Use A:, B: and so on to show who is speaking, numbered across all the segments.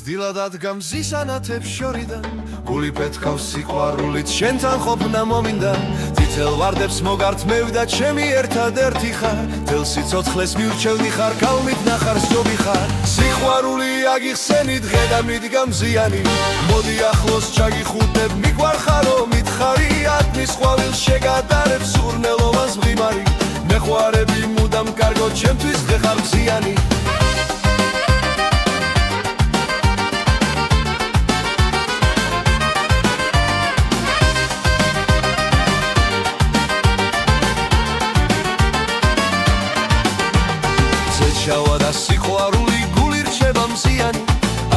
A: მზდილად ადგამ ზისანათებს შორიდან გული პეთქავს სიყვარულით შენთან ყოფნა მომინდა თითელ ვარდებს მოგართმევდა ჩემი ერთადერთი ხარ თელ სიცოცხლეს მიურჩევდი ხარ კალმით ნახარ სჯობი ხარ სიყვარული აგიხსენი დღე და მიდგა მზიანი მოდი ახლოს ჩაგიხუტებ მიგვარხარო მითხარი ატმის ყვავილს შეგადარებ სურნელოვანს მღიმარი მეხვარები მუდამ კარგო ჩემთვის დღე ხარ მზიანი შავა და სიყვარული გული რჩება მზიანი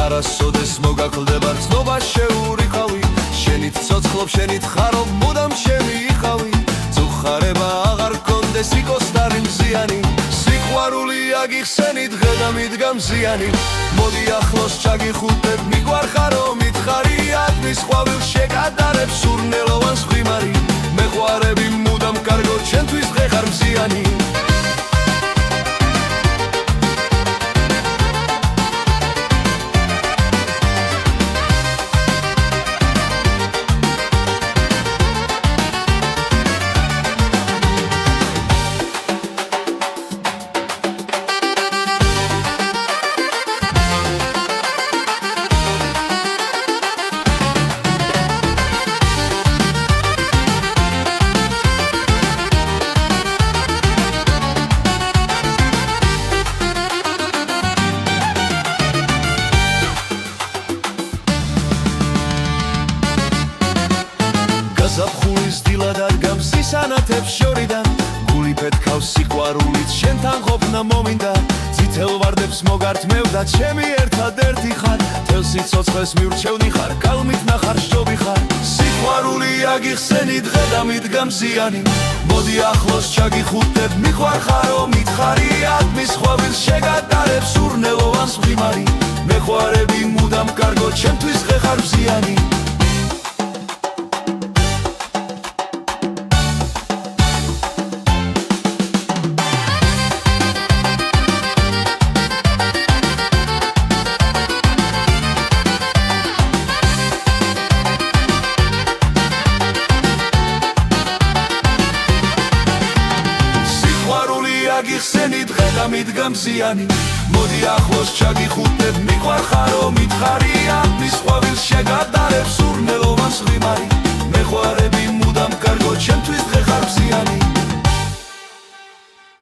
A: არასოდეს მოგაკლდება ცნობა შეურიყავი შენით ცოცხლობ შენით ხარო მუდამ შემიიყავი წუხარება აღარ კონდეს იკოსტარი მზიანი სიყვარული აგიხსენი დღე და მიდგა მზიანი მოდი ახლოს ჩაგიხუტებ მიგვარხარო მითხარი ატმის ყვავილს შეგადარებ სურნელოვანს მღიმარი მეყვარები მუდამ კარგო ჩემთვის დღე ხარ მზიანი ზაფხულის დილად ადგამ ზისანათებს შორიდან გული პეთქავს სიყვარულით შენთან ყოფნა მომინდა წითელ ვარდებს მოგართმევდა ჩემი ერთადერთი ხარ თელ სიცოცხლეს მიურჩევდი ხარ კალმით ნახარ სჯობი ხარ სიყვარული აგიხსენი დღე და მიდგა მზიანი მოდი ახლოს ჩაგიხუტებ მიყვარხარო მითხარი ატმის ყვავილს შეგადარებ სურნელოვანს მღიმარი მეყვარები მუდამ კარგო ჩემთვის დღე ხარ მზიანი აგიხსენი დღე და მიდგა მზიანი მოდი ახლოს ჩაგიხუტებ მიყვარხარო მითხარი ატმის ყვავილს შეგადარებ სურნელოვანს მღიმარი მეყვარები მუდამ კარგო ჩემთვის